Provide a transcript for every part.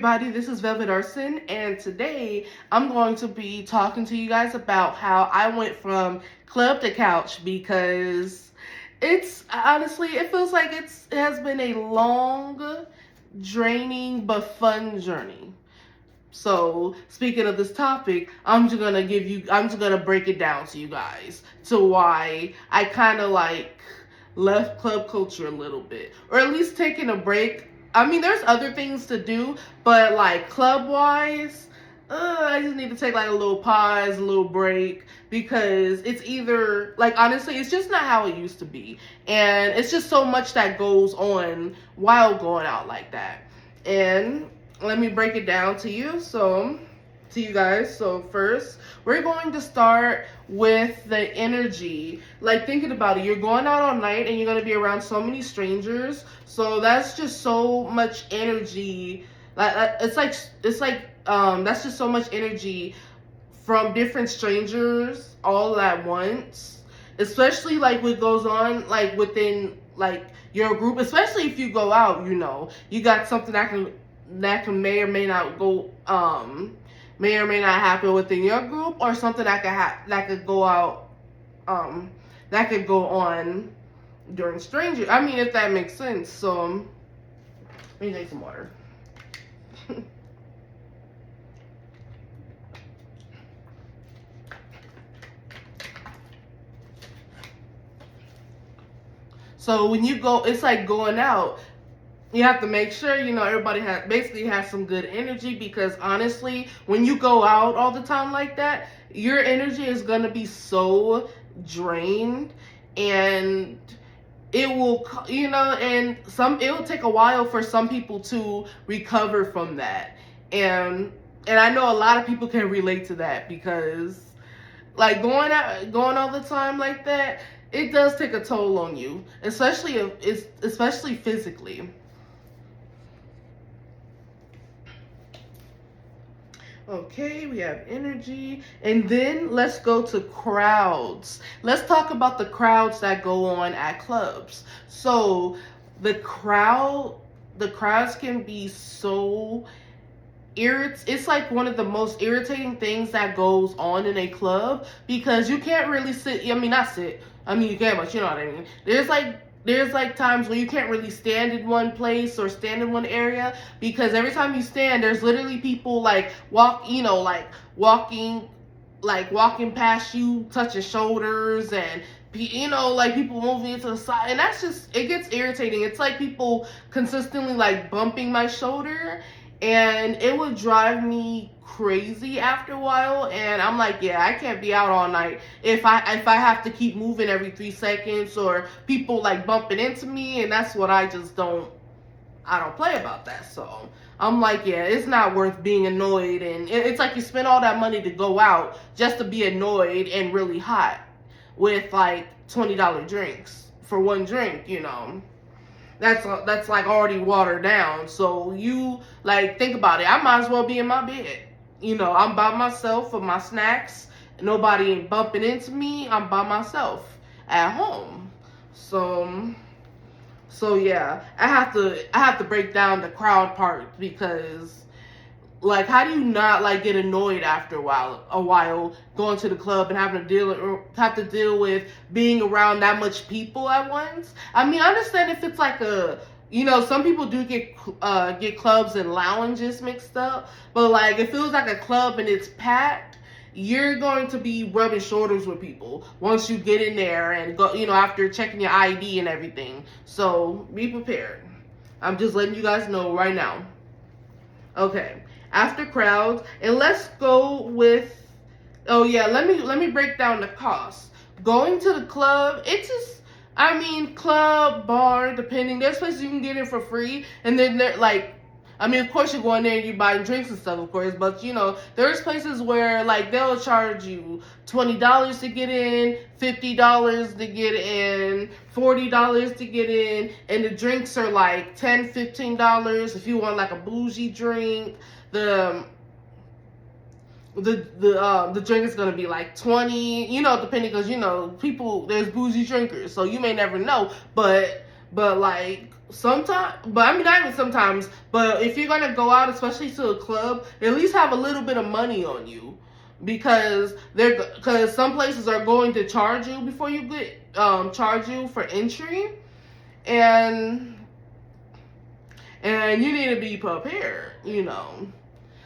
everybody, this is Velvet Arson, and today I'm going to be talking to you guys about how I went from club to couch, because it's honestly, it feels like it has been a long, draining, but fun journey. So, speaking of this topic, I'm just gonna break it down to you guys to why I kind of like left club culture a little bit, or at least taking a break. I mean, there's other things to do, but like club wise, I just need to take like a little pause, a little break, because it's either like, honestly, it's just not how it used to be, and it's just so much that goes on while going out like that. And let me break it down to you. To you guys. So first, we're going to start with the energy. Like, thinking about it, you're going out all night and you're going to be around so many strangers. So that's just so much energy. That's just so much energy from different strangers all at once. Especially like what goes on like within like your group, especially if you go out, you got something that can may or may not happen within your group, or something that could go out, that could go on during strangers. I mean, if that makes sense. So let me drink some water. So when you go, it's like going out. You have to make sure, everybody has some good energy, because honestly, when you go out all the time like that, your energy is going to be so drained, and it will, it will take a while for some people to recover from that. And I know a lot of people can relate to that, because like going all the time like that, it does take a toll on you, especially physically. Okay, we have energy. And then let's go to crowds. Let's talk about the crowds that go on at clubs. So the crowds can be so it's like one of the most irritating things that goes on in a club, because you can't really sit. I mean, not sit. I mean, you can, but you know what I mean. There's like times where you can't really stand in one place or stand in one area, because every time you stand, there's literally people like walking past you, touching shoulders, and like people moving into the side, and it gets irritating. It's like people consistently like bumping my shoulder, and it would drive me crazy after a while. And I'm like, yeah, I can't be out all night if I have to keep moving every 3 seconds, or people like bumping into me, and that's what I don't play about that. So I'm like, yeah, it's not worth being annoyed, and it's like you spend all that money to go out just to be annoyed and really hot with like $20 drinks for one drink. That's like already watered down. So you like think about it. I might as well be in my bed. I'm by myself with my snacks. Nobody ain't bumping into me. I'm by myself at home. So yeah, I have to break down the crowd part, because like, how do you not like get annoyed after a while going to the club and having to deal with being around that much people at once? I mean, I understand if it's like some people do get clubs and lounges mixed up, but like if it was like a club and it's packed, you're going to be rubbing shoulders with people once you get in there and go, after checking your ID and everything. So be prepared. I'm just letting you guys know right now. Okay. After crowds, and let's go with, oh yeah, let me break down the cost. Going to the club, it's just, I mean, club, bar, depending, there's places you can get in for free, and then they're like, I mean, of course you're going there and you're buying drinks and stuff, of course, but there's places where like they'll charge you $20 to get in, $50 to get in, $40 to get in, and the drinks are like $10, $15 if you want like a bougie drink. The drink is gonna be like 20, depending, because people, there's bougie drinkers, so you may never know, but But like sometimes, but I mean not even sometimes, but if you're gonna go out, especially to a club, at least have a little bit of money on you, because some places are going to charge you before you get charge you for entry, and you need to be prepared, you know.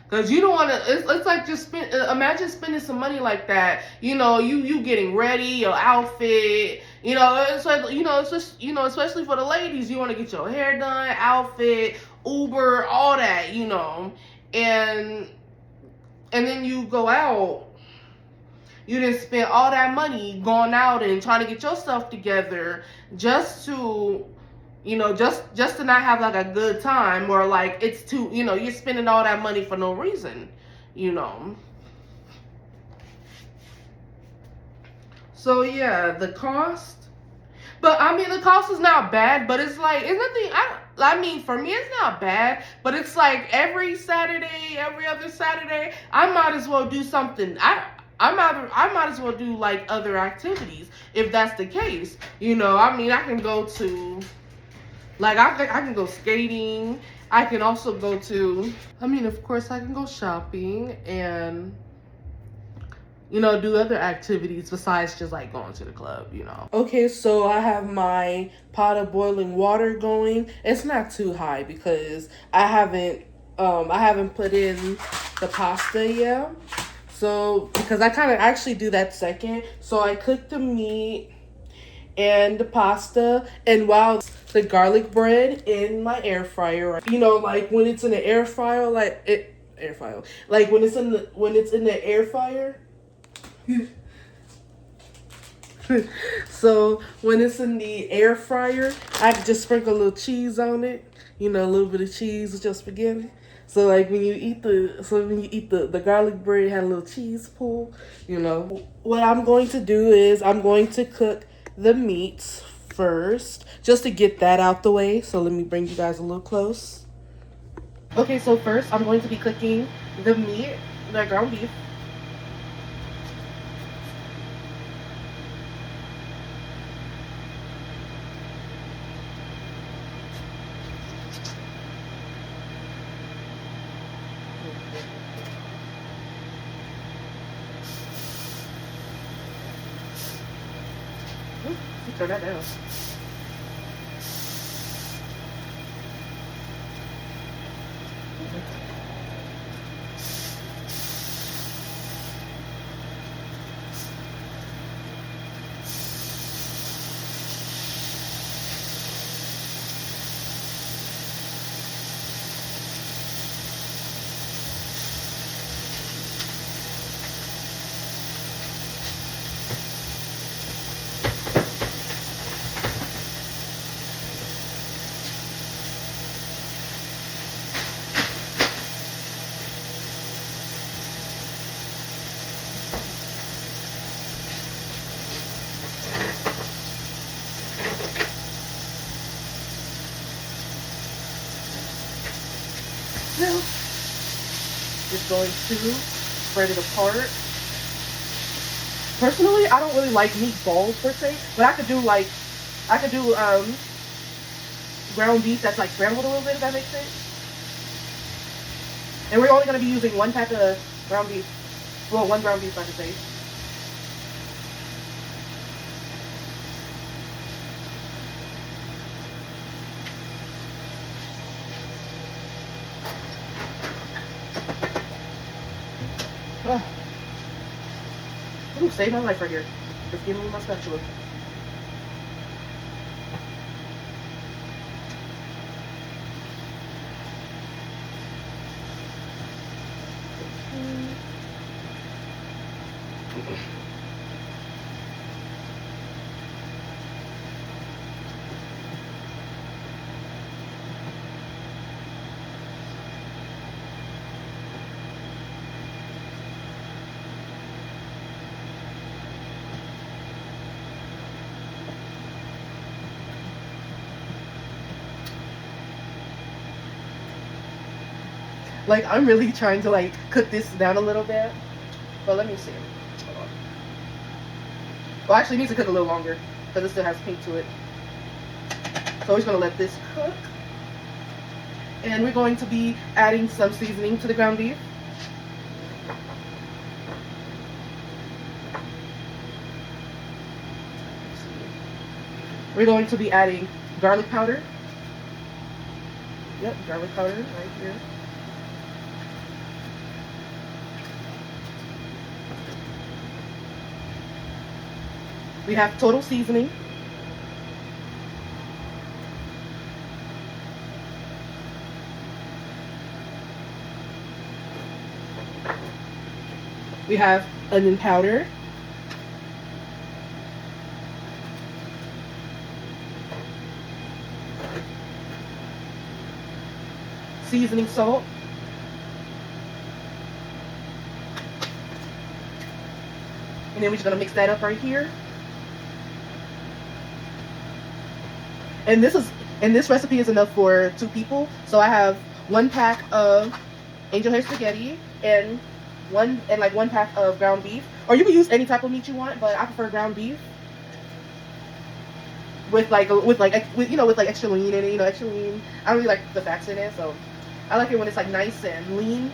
Cause you don't want to. It's like just spend. Imagine spending some money like that. You know, you getting ready, your outfit. You know, it's like, you know, it's just, you know, especially for the ladies, you want to get your hair done, outfit, Uber, all that. You know, and then you go out. You didn't spend all that money going out and trying to get your stuff together just to, you know, just to not have like a good time, or like it's too, you know, you're spending all that money for no reason, you know. So yeah, the cost. But I mean, the cost is not bad, but it's like, it's nothing. I mean, for me, it's not bad, but it's like every Saturday, every other Saturday, I might as well do something. I might as well do like other activities if that's the case. You know, I mean, I can go to, like, I can go skating. I can also go to, I mean, of course, I can go shopping and, you know, do other activities besides just like going to the club, you know. Okay, so I have my pot of boiling water going. It's not too high because I haven't put in the pasta yet. So, because I kind of actually do that second. So I cook the meat and the pasta, and while the garlic bread in my air fryer, you know, like when it's in the air fryer, like when it's in the air fryer. So when it's in the air fryer, I just sprinkle a little cheese on it. You know, a little bit of cheese with your spaghetti. So like when you eat the garlic bread, it had a little cheese pool. You know, what I'm going to do is I'm going to cook the meats first, just to get that out the way. So let me bring you guys a little close. Okay, so first I'm going to be cooking the meat, the ground beef. Turn that down. Now, just going to spread it apart. Personally, I don't really like meatballs per se, but I could do ground beef that's like scrambled a little bit, if that makes sense. And we're only going to be using one pack of ground beef. Well, one ground beef, I should say. Ooh, saved my life right here. Just give me my spatula. Like, I'm really trying to like cook this down a little bit, but let me see. Hold on. Well, actually, it needs to cook a little longer because it still has pink to it. So we're just gonna let this cook. And we're going to be adding some seasoning to the ground beef. We're going to be adding garlic powder. Yep, garlic powder right here. We have total seasoning. We have onion powder. Seasoning salt. And then we're just gonna mix that up right here. And this recipe is enough for 2 people. So I have 1 pack of angel hair spaghetti and one pack of ground beef. Or you can use any type of meat you want, but I prefer ground beef. With extra lean in it, extra lean. I don't really like the fats in it, so I like it when it's like nice and lean.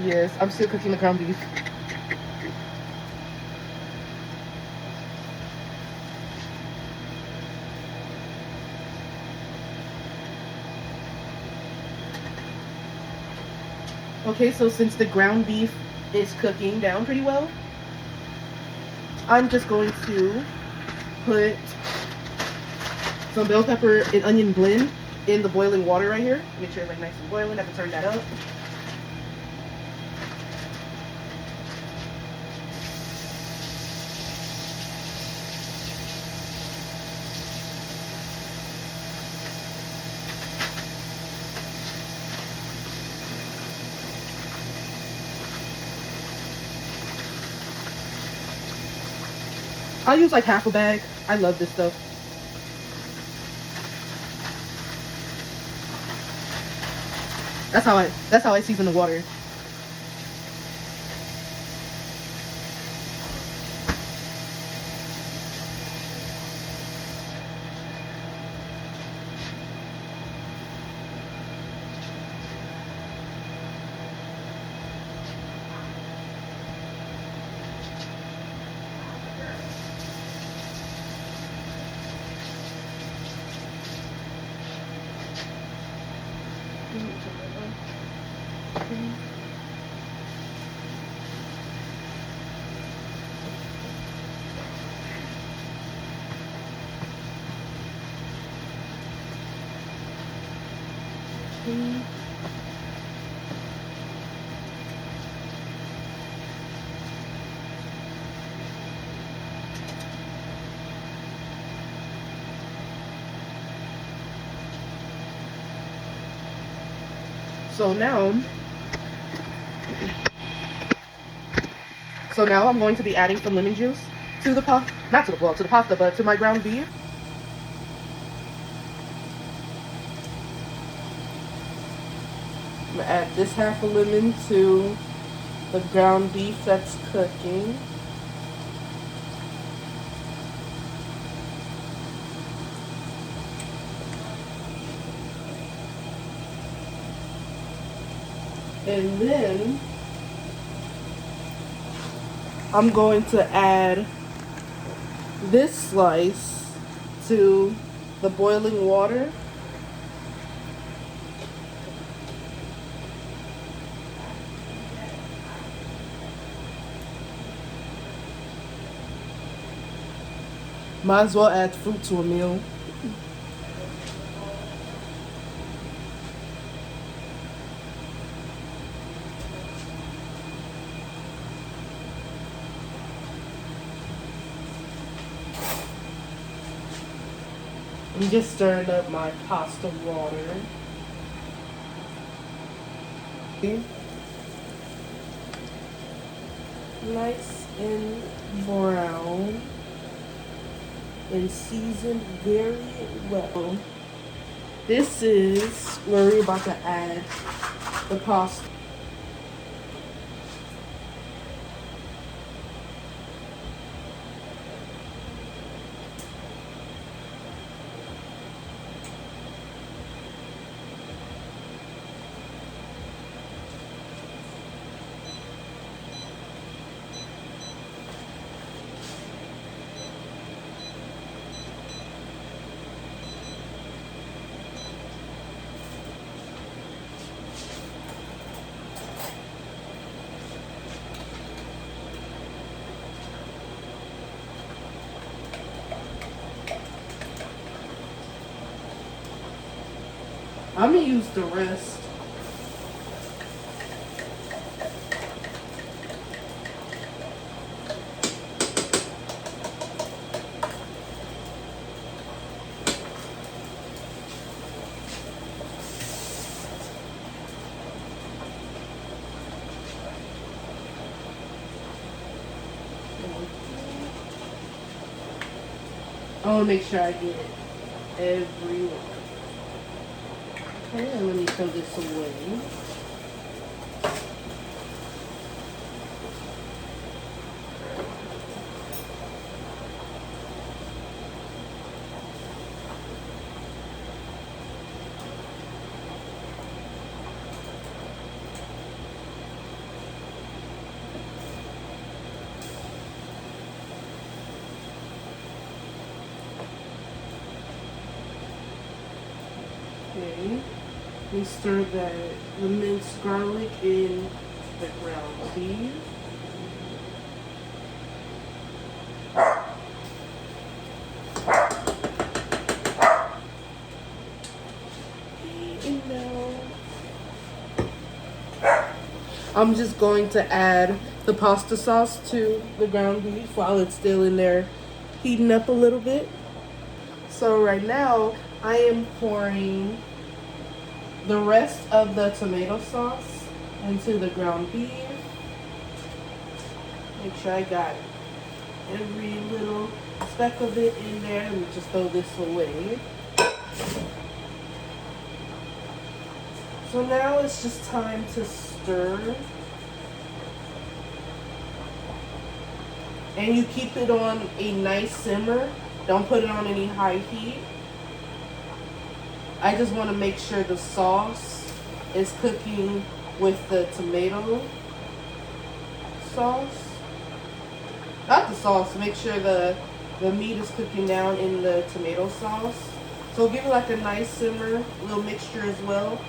Yes, I'm still cooking the ground beef. Okay, so since the ground beef is cooking down pretty well, I'm just going to put some bell pepper and onion blend in the boiling water right here. Make sure it's like nice and boiling. I have to turn that up. I'll use like half a bag. I love this stuff. That's how I season the water. So now I'm going to be adding some lemon juice to the to the pasta, but to my ground beef. I'm gonna add this half a lemon to the ground beef that's cooking. And then I'm going to add this slice to the boiling water. Might as well add fruit to a meal. I'm just stirring up my pasta water. Nice and brown and seasoned very well. This is where we're about to add the pasta. I'm gonna use the rest. I want to make sure I get everyone. Okay, and let me throw this away. Okay, we stir the minced garlic in the ground beef. And now I'm just going to add the pasta sauce to the ground beef while it's still in there heating up a little bit. So right now I am pouring the rest of the tomato sauce into the ground beef. Make sure I got every little speck of it in there. Let me just throw this away. So now it's just time to stir. And you keep it on a nice simmer. Don't put it on any high heat. I just want to make sure the sauce is cooking with the tomato sauce. Not the sauce, make sure the meat is cooking down in the tomato sauce. So give it like a nice simmer, little mixture as well.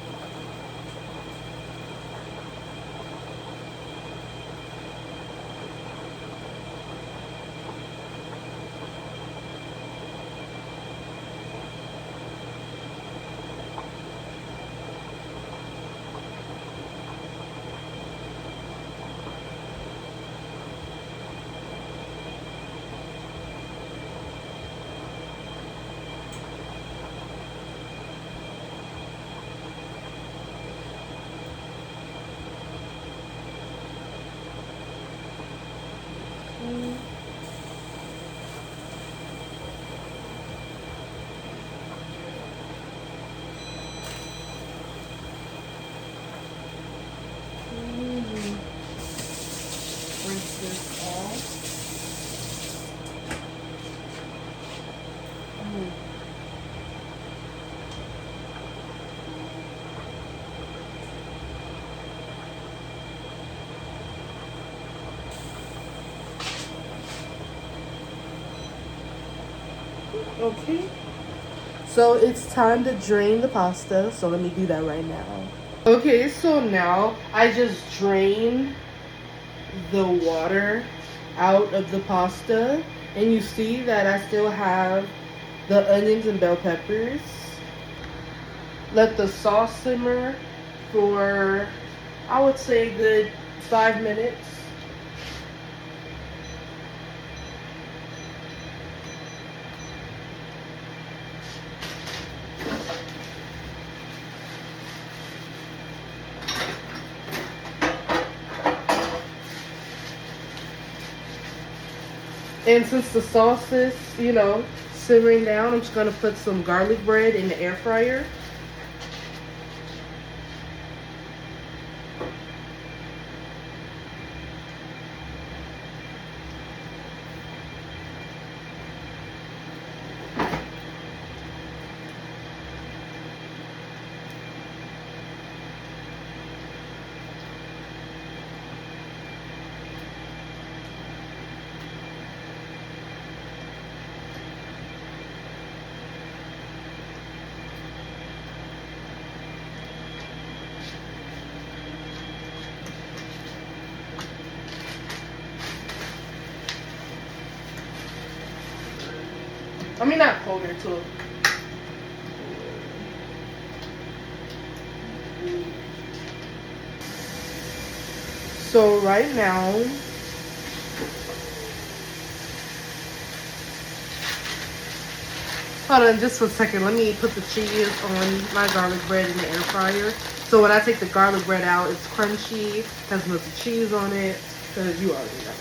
Rinse this off. Okay, so it's time to drain the pasta, so let me do that right now. Okay, so now I just drain the water out of the pasta, and you see that I still have the onions and bell peppers. Let the sauce simmer for, I would say, a good 5 minutes. And since the sauce is, simmering down, I'm just gonna put some garlic bread in the air fryer. I mean, not colder too. So right now, hold on just for a second. Let me put the cheese on my garlic bread in the air fryer. So when I take the garlic bread out, it's crunchy, has lots of cheese on it, because you already know.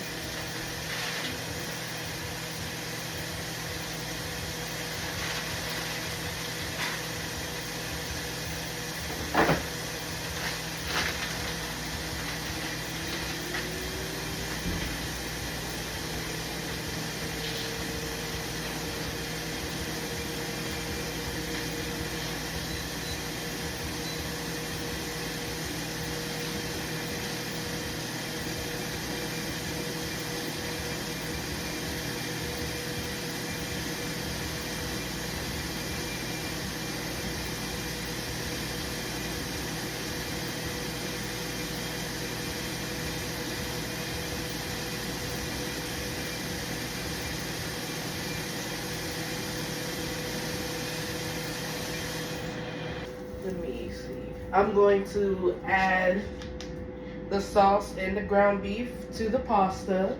Let me see. I'm going to add the sauce and the ground beef to the pasta.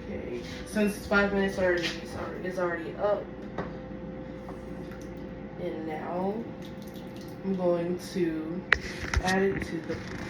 Okay, since it's 5 minutes already, it's already up. And now I'm going to add it to the pasta.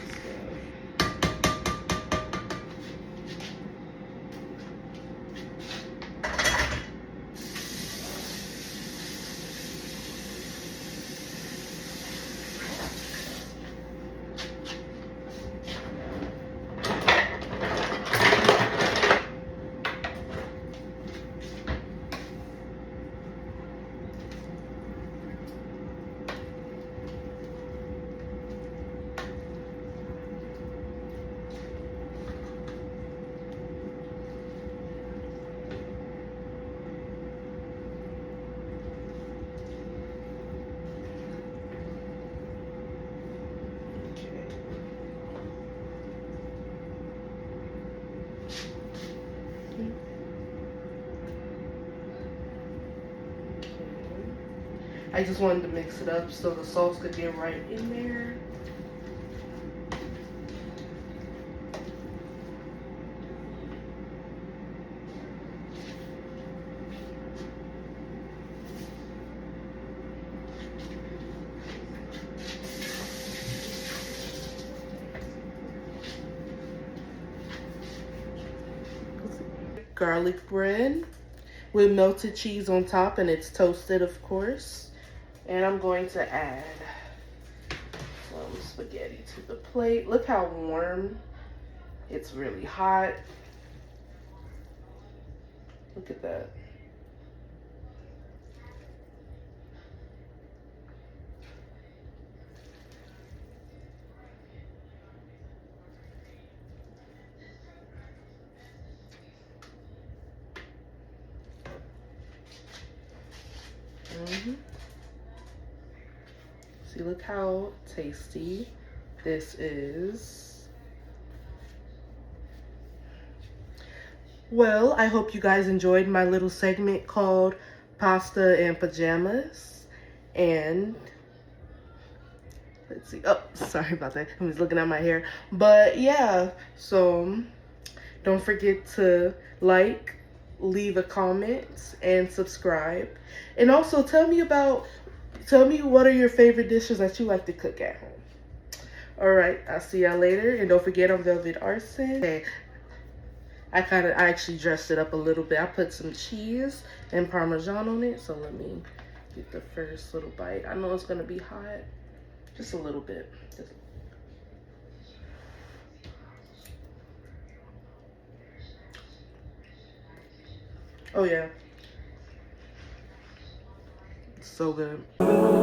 I just wanted to mix it up so the sauce could get right in there. Garlic bread with melted cheese on top, and it's toasted, of course. And I'm going to add some spaghetti to the plate. Look how warm. It's really hot. Look at that. See, look how tasty this is. Well, I hope you guys enjoyed my little segment called Pasta and Pajamas. And let's see. Oh, sorry about that. I was looking at my hair. But yeah, so don't forget to like, leave a comment, and subscribe. And also tell me what are your favorite dishes that you like to cook at home. All right, I'll see y'all later. And don't forget, I'm Velvet Arson. Okay, I actually dressed it up a little bit. I put some cheese and Parmesan on it. So let me get the first little bite. I know it's gonna be hot. Just a little bit. Oh yeah. It's so good.